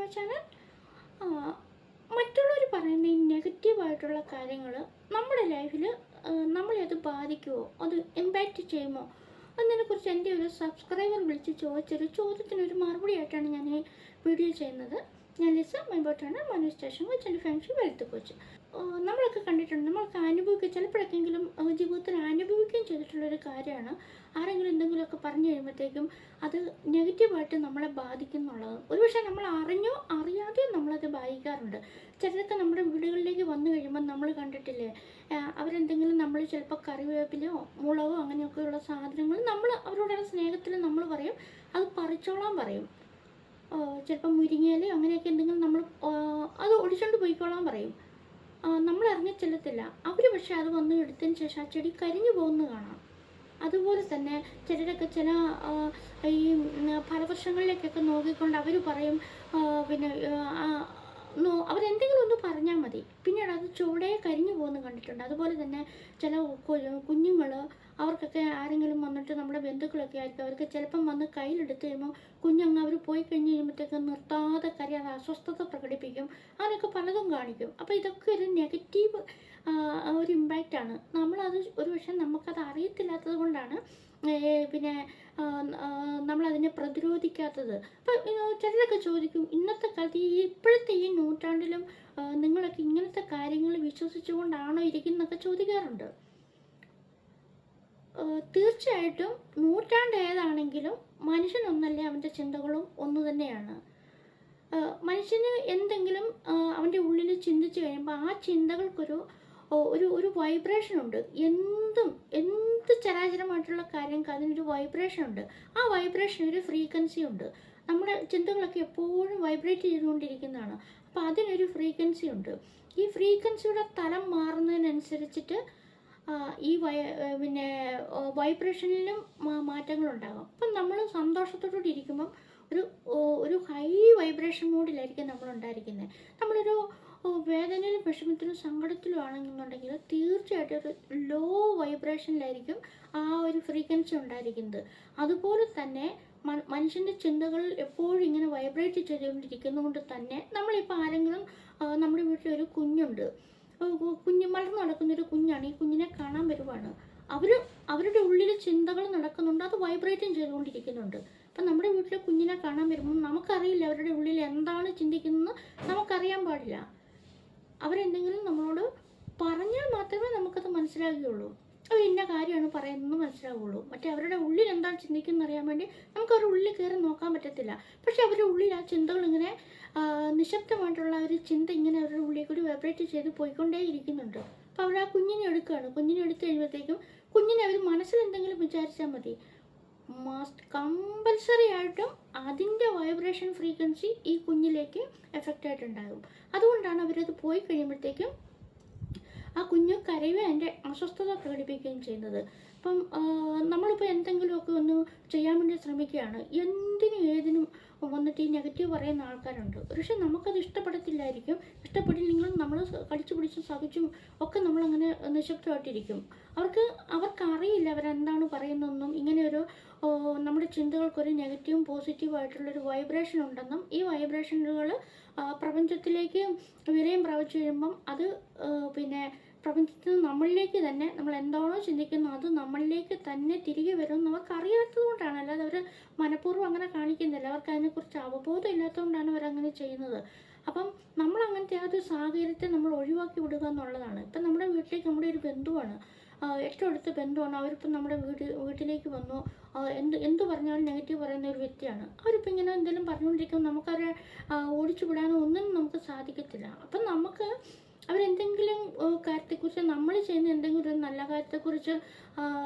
My channel. മറ്റുള്ളവർ പറയുന്ന ഈ നെഗറ്റീവായിട്ടുള്ള കാര്യങ്ങൾ നമ്മുടെ ലൈഫിൽ നമ്മളെ അത് ബാധിക്കുമോ, അത് ഇമ്പാക്റ്റ് ചെയ്യുമോ എന്നതിനെക്കുറിച്ച് എൻ്റെ ഒരു സബ്സ്ക്രൈബർ വിളിച്ച് ചോദിച്ചൊരു ചോദ്യത്തിനൊരു മറുപടി ആയിട്ടാണ് ഞാൻ ഈ വീഡിയോ ചെയ്യുന്നത്. ഞാൻ ലിസ മെമ്പോട്ടാണ്, മനു സ്റ്റേഷൻ കൊച്ച്, എൻ്റെ ഫാമിലി വെൽത്ത് കൊച്ച്. നമ്മളൊക്കെ കണ്ടിട്ടുണ്ട്, നമ്മൾക്ക് അനുഭവിക്കുക, ചിലപ്പോഴൊക്കെങ്കിലും ജീവിതത്തിൽ അനുഭവിക്കുകയും ചെയ്തിട്ടുള്ളൊരു കാര്യമാണ് ആരെങ്കിലും എന്തെങ്കിലുമൊക്കെ പറഞ്ഞു കഴിയുമ്പോഴത്തേക്കും അത് നെഗറ്റീവായിട്ട് നമ്മളെ ബാധിക്കുന്നുള്ളത്. ഒരുപക്ഷെ നമ്മൾ അറിഞ്ഞോ അറിയാതെയോ നമ്മളത് ബാധിക്കാറുണ്ട്. ചിലരൊക്കെ നമ്മുടെ വീടുകളിലേക്ക് വന്നു കഴിയുമ്പോൾ നമ്മൾ കണ്ടിട്ടില്ലേ, അവരെന്തെങ്കിലും നമ്മൾ ചിലപ്പോൾ കറിവേപ്പിലയോ മുളകോ അങ്ങനെയൊക്കെയുള്ള സാധനങ്ങൾ നമ്മൾ അവരോടുള്ള സ്നേഹത്തിൽ നമ്മൾ പറയും അത് പറിച്ചോളാൻ പറയും. ചിലപ്പോൾ മുരിങ്ങയിലയോ അങ്ങനെയൊക്കെ എന്തെങ്കിലും നമ്മൾ അത് ഒടിച്ചുകൊണ്ട് പോയിക്കോളാൻ പറയും. നമ്മൾ ഇറങ്ങി ചെല്ലത്തില്ല. അവർ പക്ഷേ അത് വന്ന് എടുത്തതിന് ശേഷം ആ ചെടി കരിഞ്ഞു പോകുന്നത് കാണാം. അതുപോലെ തന്നെ ചിലരൊക്കെ ചില ഈ ഫലവൃക്ഷങ്ങളിലേക്കൊക്കെ നോക്കിക്കൊണ്ട് അവർ പറയും, പിന്നെ അവരെന്തെങ്കിലും ഒന്ന് പറഞ്ഞാൽ മതി, പിന്നീട് അത് ചുവടെ കരിഞ്ഞു പോകുന്നത് കണ്ടിട്ടുണ്ട്. അതുപോലെ തന്നെ ചില കുഞ്ഞുങ്ങൾ, അവർക്കൊക്കെ ആരെങ്കിലും വന്നിട്ട് നമ്മുടെ ബന്ധുക്കളൊക്കെ ആയിരിക്കും, അവർക്ക് ചിലപ്പം വന്ന് കയ്യിലെടുത്ത് കഴിയുമ്പോൾ കുഞ്ഞങ്ങ് അവർ പോയി കഴിഞ്ഞ് കഴിയുമ്പോഴത്തേക്ക് നിർത്താതെ കരയാതെ അസ്വസ്ഥത പ്രകടിപ്പിക്കും, അങ്ങനെയൊക്കെ പലതും കാണിക്കും. അപ്പോൾ ഇതൊക്കെ ഒരു നെഗറ്റീവ് ഒരു ഇമ്പാക്റ്റാണ്. നമ്മളത് ഒരു പക്ഷേ നമുക്കത് അറിയത്തില്ലാത്തത് കൊണ്ടാണ് പിന്നെ നമ്മളതിനെ പ്രതിരോധിക്കാത്തത്. അപ്പം ചിലരൊക്കെ ചോദിക്കും, ഇന്നത്തെ കാലത്ത് ഇപ്പോഴത്തെ ഈ നൂറ്റാണ്ടിലും നിങ്ങളൊക്കെ ഇങ്ങനത്തെ കാര്യങ്ങൾ വിശ്വസിച്ചുകൊണ്ടാണോ ഇരിക്കുന്നതൊക്കെ ചോദിക്കാറുണ്ട്. തീർച്ചയായിട്ടും നൂറ്റാണ്ട് ഏതാണെങ്കിലും മനുഷ്യനൊന്നല്ലേ, അവൻ്റെ ചിന്തകളും ഒന്നു തന്നെയാണ്. മനുഷ്യന് എന്തെങ്കിലും അവൻ്റെ ഉള്ളിൽ ചിന്തിച്ച് കഴിയുമ്പോൾ ആ ചിന്തകൾക്കൊരു ഒരു വൈബ്രേഷൻ ഉണ്ട്. എന്ത് ചരാചരമായിട്ടുള്ള കാര്യങ്ങൾക്ക് അതിനൊരു വൈബ്രേഷൻ ഉണ്ട്. ആ വൈബ്രേഷൻ ഒരു ഫ്രീക്വൻസി ഉണ്ട്. നമ്മുടെ ചിന്തകളൊക്കെ എപ്പോഴും വൈബ്രേറ്റ് ചെയ്തുകൊണ്ടിരിക്കുന്നതാണ്. അപ്പോൾ അതിനൊരു ഫ്രീക്വൻസി ഉണ്ട്. ഈ ഫ്രീക്വൻസിയുടെ തലം മാറുന്നതിനനുസരിച്ചിട്ട് ഈ പിന്നെ വൈബ്രേഷനിലും മാറ്റങ്ങളുണ്ടാകും. അപ്പം നമ്മൾ സന്തോഷത്തോടുകൂടി ഇരിക്കുമ്പം ഒരു ഹൈ വൈബ്രേഷൻ മോഡിലായിരിക്കും നമ്മളുണ്ടായിരിക്കുന്നത്. നമ്മളൊരു വേദനയിലും വിഷമത്തിലും സങ്കടത്തിലും ആണെന്നുണ്ടെങ്കിൽ തീർച്ചയായിട്ടും ഒരു ലോ വൈബ്രേഷനിലായിരിക്കും ആ ഒരു ഫ്രീക്വൻസി ഉണ്ടായിരിക്കുന്നത്. അതുപോലെ തന്നെ മനുഷ്യൻ്റെ ചിന്തകൾ എപ്പോഴും ഇങ്ങനെ വൈബ്രേറ്റ് ചെയ്തുകൊണ്ടിരിക്കുന്നതുകൊണ്ട് തന്നെ നമ്മളിപ്പോൾ ആരെങ്കിലും, നമ്മുടെ വീട്ടിലൊരു കുഞ്ഞുണ്ട്, വളർന്നു നടക്കുന്നൊരു കുഞ്ഞാണ്, ഈ കുഞ്ഞിനെ കാണാൻ വരുവാണ്, അവരുടെ ഉള്ളിൽ ചിന്തകൾ നടക്കുന്നുണ്ട്, അത് വൈബ്രേറ്റും ചെയ്തുകൊണ്ടിരിക്കുന്നുണ്ട്. അപ്പം നമ്മുടെ വീട്ടിലെ കുഞ്ഞിനെ കാണാൻ വരുമ്പോൾ നമുക്കറിയില്ല അവരുടെ ഉള്ളിൽ എന്താണ് ചിന്തിക്കുന്നതെന്ന് നമുക്കറിയാൻ പാടില്ല. അവരെന്തെങ്കിലും നമ്മളോട് പറഞ്ഞാൽ മാത്രമേ നമുക്കത് മനസ്സിലാകുകയുള്ളൂ. അവർ ഇന്ന കാര്യമാണ് പറയുന്നതെന്ന് മനസ്സിലാവുള്ളൂ. മറ്റേ അവരുടെ ഉള്ളിൽ എന്താണ് ചിന്തിക്കുന്നത് അറിയാൻ വേണ്ടി നമുക്ക് അവരുടെ ഉള്ളിൽ കയറി നോക്കാൻ പറ്റത്തില്ല. പക്ഷെ അവരുടെ ഉള്ളിൽ ആ ചിന്തകൾ ഇങ്ങനെ നിശബ്ദമായിട്ടുള്ള ഒരു ചിന്ത ഇങ്ങനെ അവരുടെ ഉള്ളിൽ കൂടി വൈബ്രേറ്റ് ചെയ്ത് പോയിക്കൊണ്ടേ ഇരിക്കുന്നുണ്ട്. അപ്പോൾ അവർ ആ കുഞ്ഞിനെ എടുക്കുകയാണ്. കുഞ്ഞിനെ എടുത്തു കഴിയുമ്പോഴത്തേക്കും കുഞ്ഞിനെ അവർ മനസ്സിൽ എന്തെങ്കിലും വിചാരിച്ചാൽ മതി, കമ്പൽസറി ആയിട്ടും അതിൻ്റെ വൈബ്രേഷൻ ഫ്രീക്വൻസി ഈ കുഞ്ഞിലേക്ക് എഫക്റ്റ് ആയിട്ടുണ്ടാകും. അതുകൊണ്ടാണ് അവരത് പോയി കഴിയുമ്പോഴത്തേക്കും ആ കുഞ്ഞ് കരയുകയും അതിൻ്റെ അസ്വസ്ഥത പ്രകടിപ്പിക്കുകയും ചെയ്യുന്നത്. അപ്പം നമ്മളിപ്പോൾ എന്തെങ്കിലുമൊക്കെ ഒന്ന് ചെയ്യാൻ വേണ്ടി ശ്രമിക്കുകയാണ്, എന്തിനും ഏതിനും വന്നിട്ട് ഈ നെഗറ്റീവ് പറയുന്ന ആൾക്കാരുണ്ട്. പക്ഷേ നമുക്കത് ഇഷ്ടപ്പെടത്തില്ലായിരിക്കും. ഇഷ്ടപ്പെട്ടില്ലെങ്കിലും നമ്മൾ കടിച്ചു പിടിച്ചും സഹിച്ചും ഒക്കെ നമ്മളങ്ങനെ നിശബ്ദമായിട്ടിരിക്കും. അവർക്കറിയില്ല അവരെന്താണ് പറയുന്നതെന്നും ഇങ്ങനെയൊരു നമ്മുടെ ചിന്തകൾക്കൊരു നെഗറ്റീവും പോസിറ്റീവായിട്ടുള്ളൊരു വൈബ്രേഷൻ ഉണ്ടെന്നും ഈ വൈബ്രേഷനുകൾ പ്രപഞ്ചത്തിലേക്ക് വിലയും പ്രാപിച്ചു കഴിയുമ്പം അത് പിന്നെ പ്രപഞ്ചത്തിൽ നമ്മളിലേക്ക് തന്നെ, നമ്മൾ എന്താണോ ചിന്തിക്കുന്നത് അത് നമ്മളിലേക്ക് തന്നെ തിരികെ വരുമെന്ന് അവർക്ക് അറിയാത്തത് കൊണ്ടാണ്. അല്ലാതെ അവർ മനഃപൂർവ്വം അങ്ങനെ കാണിക്കുന്നില്ല. അവർക്ക് അതിനെക്കുറിച്ച് അവബോധം ഇല്ലാത്തതുകൊണ്ടാണ് അവരങ്ങനെ ചെയ്യുന്നത്. അപ്പം നമ്മൾ അങ്ങനത്തെ ആ ഒരു സാഹചര്യത്തെ നമ്മൾ ഒഴിവാക്കി വിടുക എന്നുള്ളതാണ്. ഇപ്പം നമ്മുടെ വീട്ടിലേക്ക് നമ്മുടെ ഒരു ബന്ധുവാണ്, ഏറ്റവും അടുത്ത ബന്ധുവാണ്, അവരിപ്പം നമ്മുടെ വീട്ടിലേക്ക് വന്നു, എന്ത് പറഞ്ഞാലും നെഗറ്റീവ് പറയുന്ന ഒരു വ്യക്തിയാണ്. അവരിപ്പോൾ ഇങ്ങനെ എന്തെങ്കിലും പറഞ്ഞുകൊണ്ടിരിക്കുമ്പോൾ നമുക്കവരെ ഓടിച്ചു വിടാനോ ഒന്നും നമുക്ക് സാധിക്കത്തില്ല. അപ്പം നമുക്ക് അവരെന്തെങ്കിലും കാര്യത്തെക്കുറിച്ച്, നമ്മൾ ചെയ്യുന്ന എന്തെങ്കിലും ഒരു നല്ല കാര്യത്തെക്കുറിച്ച്,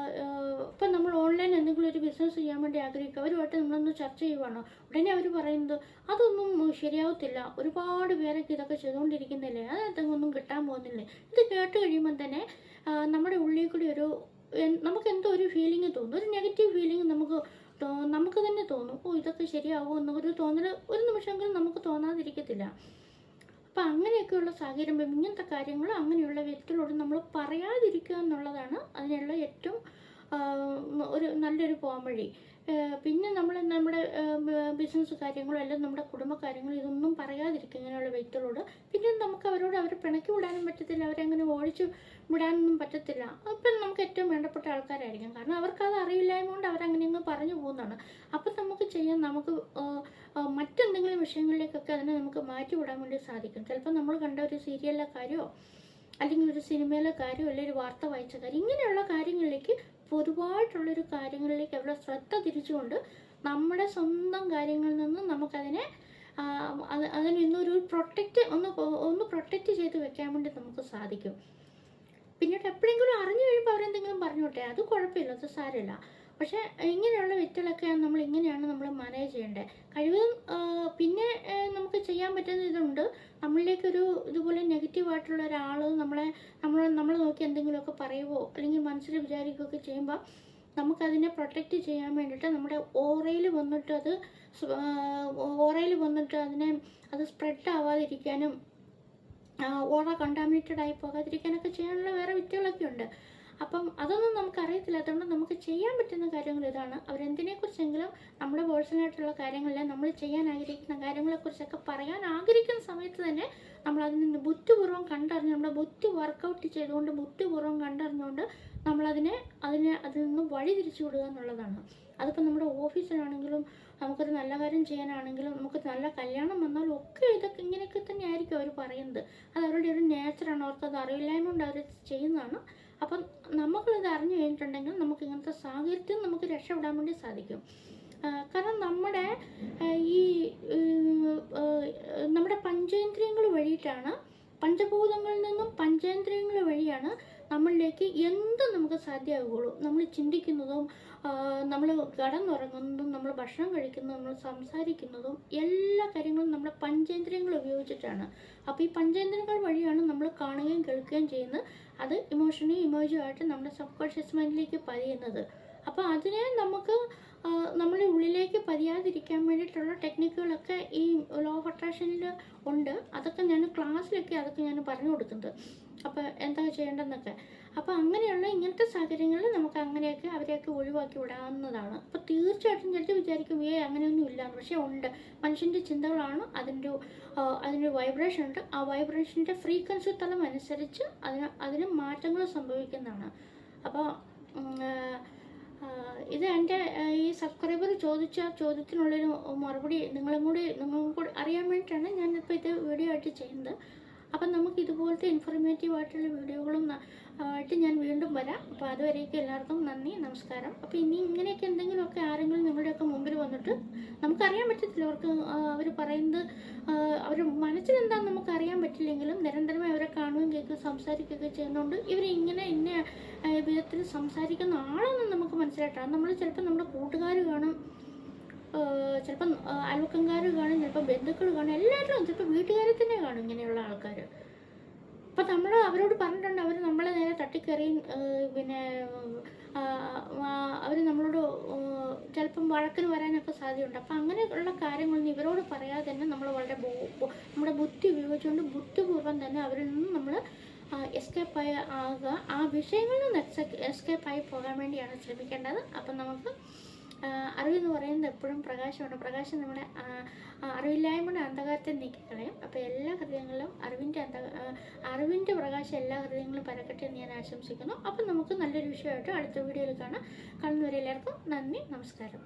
ഇപ്പം നമ്മൾ ഓൺലൈൻ എന്തെങ്കിലും ഒരു ബിസിനസ് ചെയ്യാൻ വേണ്ടി ആഗ്രഹിക്കുക, അവരുമായിട്ട് നമ്മളൊന്ന് ചർച്ച ചെയ്യുവാണോ, ഉടനെ അവർ പറയുന്നത് അതൊന്നും ശരിയാവത്തില്ല, ഒരുപാട് പേരൊക്കെ ഇതൊക്കെ ചെയ്തുകൊണ്ടിരിക്കുന്നില്ലേ, അതെന്തെങ്കിലും കിട്ടാൻ പോകുന്നില്ലേ. ഇത് കേട്ട് കഴിയുമ്പം തന്നെ നമ്മുടെ ഉള്ളിൽ കൂടി നമുക്ക് എന്തോ ഒരു ഫീലിംഗ് തോന്നും, ഒരു നെഗറ്റീവ് ഫീലിംഗ് നമുക്ക് തന്നെ തോന്നും. ഇതൊക്കെ ശരിയാവുമോ എന്നൊരു തോന്നൽ ഒരു നിമിഷമെങ്കിലും നമുക്ക് തോന്നാതിരിക്കത്തില്ല. അപ്പം അങ്ങനെയൊക്കെയുള്ള സാഹചര്യം, ഇങ്ങനത്തെ കാര്യങ്ങൾ അങ്ങനെയുള്ള വ്യക്തികളോട് നമ്മൾ പറയാതിരിക്കുക എന്നുള്ളതാണ് അതിനുള്ള ഏറ്റവും ഒരു നല്ലൊരു പോംവഴി. പിന്നെ നമ്മൾ നമ്മുടെ ബിസിനസ് കാര്യങ്ങളും എല്ലാം നമ്മുടെ കുടുംബ കാര്യങ്ങളും ഇതൊന്നും പറയാതിരിക്കും ഇങ്ങനെയുള്ള വ്യക്തികളോട്. പിന്നെ നമുക്ക് അവരോട് അവരെ പിണക്കി വിടാനും പറ്റത്തില്ല, അവരങ്ങനെ ഓടിച്ചു വിടാനൊന്നും പറ്റത്തില്ല. അപ്പം നമുക്ക് ഏറ്റവും വേണ്ടപ്പെട്ട ആൾക്കാരായിരിക്കും. കാരണം അവർക്കത് അറിയില്ലായ്മ കൊണ്ട് അവരങ്ങനെ അങ്ങ് പറഞ്ഞു പോകുന്നതാണ്. അപ്പം നമുക്ക് ചെയ്യാൻ നമുക്ക് മറ്റെന്തെങ്കിലും വിഷയങ്ങളിലേക്കൊക്കെ അതിനെ നമുക്ക് മാറ്റി വിടാൻ വേണ്ടി സാധിക്കും. ചിലപ്പോൾ നമ്മൾ കണ്ട ഒരു സീരിയലിലെ കാര്യമോ അല്ലെങ്കിൽ ഒരു സിനിമയിലെ കാര്യമോ അല്ലെങ്കിൽ ഒരു വാർത്ത വായിച്ച കാര്യം, ഇങ്ങനെയുള്ള കാര്യങ്ങളിലേക്ക് പൊതുവായിട്ടുള്ളൊരു കാര്യങ്ങളിലേക്ക് അവിടെ ശ്രദ്ധ തിരിച്ചുകൊണ്ട് നമ്മുടെ സ്വന്തം കാര്യങ്ങളിൽ നിന്ന് നമുക്കതിനെ അതിൽ നിന്നൊരു പ്രൊട്ടക്റ്റ് ചെയ്ത് വെക്കാൻ വേണ്ടി നമുക്ക് സാധിക്കും. പിന്നീട് എപ്പോഴെങ്കിലും അറിഞ്ഞു കഴിയുമ്പോൾ അവരെന്തെങ്കിലും പറഞ്ഞോട്ടെ, അത് കുഴപ്പമില്ല, അത് സാരമില്ല. പക്ഷേ ഇങ്ങനെയുള്ള വ്യക്തികളൊക്കെയാണ് നമ്മൾ ഇങ്ങനെയാണ് നമ്മൾ മാനേജ് ചെയ്യേണ്ടത്. കഴിവതും പിന്നെ നമുക്ക് ചെയ്യാൻ പറ്റുന്ന ഇതുണ്ട്, നമ്മളിലേക്കൊരു ഇതുപോലെ നെഗറ്റീവായിട്ടുള്ള ഒരാൾ നമ്മളെ നോക്കി എന്തെങ്കിലുമൊക്കെ പറയുമോ അല്ലെങ്കിൽ മനസ്സിൽ വിചാരിക്കുകയൊക്കെ ചെയ്യുമ്പോൾ നമുക്കതിനെ പ്രൊട്ടക്റ്റ് ചെയ്യാൻ വേണ്ടിയിട്ട് നമ്മുടെ ഓറയിൽ വന്നിട്ട് അത് സ്പ്രെഡ് ആവാതിരിക്കാനും ഓറ കണ്ടാമിനേറ്റഡ് ആയി പോകാതിരിക്കാനൊക്കെ ചെയ്യാനുള്ള വേറെ വിദ്യകളൊക്കെ ഉണ്ട്. അപ്പം അതൊന്നും നമുക്കറിയത്തില്ലാത്തതുകൊണ്ട് നമുക്ക് ചെയ്യാൻ പറ്റുന്ന കാര്യങ്ങൾ ഇതാണ്. അവരെന്തിനെക്കുറിച്ചെങ്കിലും നമ്മുടെ പേഴ്സണലായിട്ടുള്ള കാര്യങ്ങളിൽ നമ്മൾ ചെയ്യാൻ ആഗ്രഹിക്കുന്ന കാര്യങ്ങളെക്കുറിച്ചൊക്കെ പറയാൻ ആഗ്രഹിക്കുന്ന സമയത്ത് തന്നെ നമ്മൾ അതിൽ നിന്ന് ബുദ്ധിപൂർവ്വം കണ്ടറിഞ്ഞ് നമ്മുടെ ബുദ്ധി വർക്കൗട്ട് ചെയ്തുകൊണ്ട് ബുദ്ധിപൂർവ്വം കണ്ടറിഞ്ഞുകൊണ്ട് അതിൽ നിന്ന് വഴി തിരിച്ചു വിടുക എന്നുള്ളതാണ്. അതിപ്പോൾ നമ്മുടെ ഓഫീസിലാണെങ്കിലും നമുക്കൊരു നല്ല കാര്യം ചെയ്യാനാണെങ്കിലും നമുക്ക് നല്ല കല്യാണം വന്നാലും ഒക്കെ ഇങ്ങനെയൊക്കെ തന്നെ ആയിരിക്കും അവർ പറയുന്നത്. അത് അവരുടെ ഒരു നേച്ചറാണ്, അവർക്കത് അറിയില്ലായ്മ കൊണ്ട് അവർ ചെയ്യുന്നതാണ്. അപ്പം നമുക്കിത് അറിഞ്ഞു കഴിഞ്ഞിട്ടുണ്ടെങ്കിൽ നമുക്ക് ഇങ്ങനത്തെ സാഹചര്യത്തിൽ നമുക്ക് രക്ഷപ്പെടാൻ വേണ്ടി സാധിക്കും. കാരണം നമ്മുടെ പഞ്ചേന്ദ്രിയങ്ങൾ വഴിയിട്ടാണ്, പഞ്ചഭൂതങ്ങളിൽ നിന്നും പഞ്ചേന്ദ്രിയങ്ങൾ വഴിയാണ് നമ്മളിലേക്ക് എന്തും നമുക്ക് സാധ്യമാകുള്ളൂ. നമ്മൾ ചിന്തിക്കുന്നതും നമ്മൾ കിടന്നുറങ്ങുന്നതും നമ്മൾ ഭക്ഷണം കഴിക്കുന്നതും നമ്മൾ സംസാരിക്കുന്നതും എല്ലാ കാര്യങ്ങളും നമ്മുടെ പഞ്ചേന്ദ്രിയങ്ങൾ ഉപയോഗിച്ചിട്ടാണ്. അപ്പോൾ ഈ പഞ്ചേന്ദ്രിയങ്ങൾ വഴിയാണ് നമ്മൾ കാണുകയും കേൾക്കുകയും ചെയ്യുന്നത്. അത് ഇമോജുമായിട്ട് നമ്മുടെ സബ് കോൺഷ്യസ് മൈൻഡിലേക്ക് പതിയുന്നത്. അപ്പോൾ അതിനെ നമുക്ക് നമ്മുടെ ഉള്ളിലേക്ക് പതിയാതിരിക്കാൻ വേണ്ടിയിട്ടുള്ള ടെക്നിക്കുകളൊക്കെ ഈ ലോ ഓഫ് അട്രാക്ഷനിൽ ഉണ്ട്. അതൊക്കെ ഞാൻ ക്ലാസ്സിലൊക്കെ ഞാൻ പറഞ്ഞു കൊടുക്കുന്നത്. അപ്പോൾ എന്താ ചെയ്യേണ്ടതെന്നൊക്കെ. അപ്പോൾ അങ്ങനെയുള്ള ഇങ്ങനത്തെ സാഹചര്യങ്ങളിൽ നമുക്ക് അങ്ങനെയൊക്കെ അവരെയൊക്കെ ഒഴിവാക്കി വിടാവുന്നതാണ്. അപ്പോൾ തീർച്ചയായിട്ടും ചിലർ വിചാരിക്കും അങ്ങനെയൊന്നും ഇല്ലയെന്ന്. പക്ഷേ ഉണ്ട്. മനുഷ്യൻ്റെ ചിന്തകളാണ് അതിൻ്റെ വൈബ്രേഷൻ ഉണ്ട്. ആ വൈബ്രേഷൻ്റെ ഫ്രീക്വൻസി തലം അനുസരിച്ച് അതിന് മാറ്റങ്ങൾ സംഭവിക്കുന്നതാണ്. അപ്പോൾ ഇത് എൻ്റെ ഈ സബ്സ്ക്രൈബർ ചോദിച്ച ചോദ്യത്തിനുള്ളൊരു മറുപടി നിങ്ങളും കൂടി അറിയാൻ വേണ്ടിയിട്ടാണ് ഞാനിപ്പോൾ ഇത് വീഡിയോ ആയിട്ട് ചെയ്യുന്നത്. അപ്പം നമുക്ക് ഇതുപോലത്തെ ഇൻഫോർമേറ്റീവ് ആയിട്ടുള്ള വീഡിയോകളും ആയിട്ട് ഞാൻ വീണ്ടും വരാം. അപ്പോൾ അതുവരേക്കും എല്ലാവർക്കും നന്ദി, നമസ്കാരം. അപ്പോൾ ഇനി ഇങ്ങനെയൊക്കെ എന്തെങ്കിലുമൊക്കെ ആരെങ്കിലും നിങ്ങളുടെയൊക്കെ മുമ്പിൽ വന്നിട്ട് നമുക്കറിയാൻ പറ്റത്തില്ല, അവർ പറയുന്നത് അവർ മനസ്സിലെന്താണെന്ന് നമുക്ക് അറിയാൻ പറ്റില്ലെങ്കിലും നിരന്തരമായി അവരെ കാണുകയും കേൾക്കുകയും സംസാരിക്കുകയൊക്കെ ചെയ്യുന്നതുകൊണ്ട് ഇവർ ഇന്ന വിധത്തിൽ സംസാരിക്കുന്ന ആളൊന്നും നമുക്ക് മനസ്സിലായിട്ടാണ്. നമ്മൾ ചിലപ്പോൾ നമ്മുടെ കൂട്ടുകാർ കാണും, ചിലപ്പം അയൽവക്കംകാർ കാണും, ചിലപ്പോൾ ബന്ധുക്കൾ കാണും, എല്ലാവരും ചിലപ്പോൾ വീട്ടുകാരെ തന്നെ കാണും ഇങ്ങനെയുള്ള ആൾക്കാർ. അപ്പം നമ്മൾ അവരോട് പറഞ്ഞിട്ടുണ്ട്, അവർ നമ്മളെ നേരെ തട്ടിക്കറിയും, പിന്നെ അവർ നമ്മളോട് ചിലപ്പം വഴക്കിന് വരാനൊക്കെ സാധ്യതയുണ്ട്. അപ്പം അങ്ങനെയുള്ള കാര്യങ്ങളൊന്നും ഇവരോട് പറയാതെ തന്നെ നമ്മൾ വളരെ നമ്മുടെ ബുദ്ധി ഉപയോഗിച്ചുകൊണ്ട് ബുദ്ധിപൂർവ്വം തന്നെ അവരിൽ നിന്ന് നമ്മൾ എസ്കേപ്പായി ആകുക, ആ വിഷയങ്ങളിൽ നിന്ന് എസ്കേപ്പായി പോകാൻ വേണ്ടിയാണ് ശ്രമിക്കേണ്ടത്. അപ്പം നമുക്ക് അറിവെന്ന് പറയുന്നത് എപ്പോഴും പ്രകാശമാണ്. പ്രകാശം നമ്മുടെ അറിവില്ലായ്മയുടെ അന്ധകാരത്തെ നീക്കിക്കളയും. അപ്പോൾ എല്ലാ ഹൃദയങ്ങളിലും അറിവിൻ്റെ പ്രകാശം എല്ലാ ഹൃദയങ്ങളിലും പരക്കട്ടെ എന്ന് ഞാൻ ആശംസിക്കുന്നു. അപ്പം നമുക്ക് നല്ലൊരു വിഷയമായിട്ട് അടുത്ത വീഡിയോയിൽ കാണുന്നവരെ എല്ലാവർക്കും നന്ദി, നമസ്കാരം.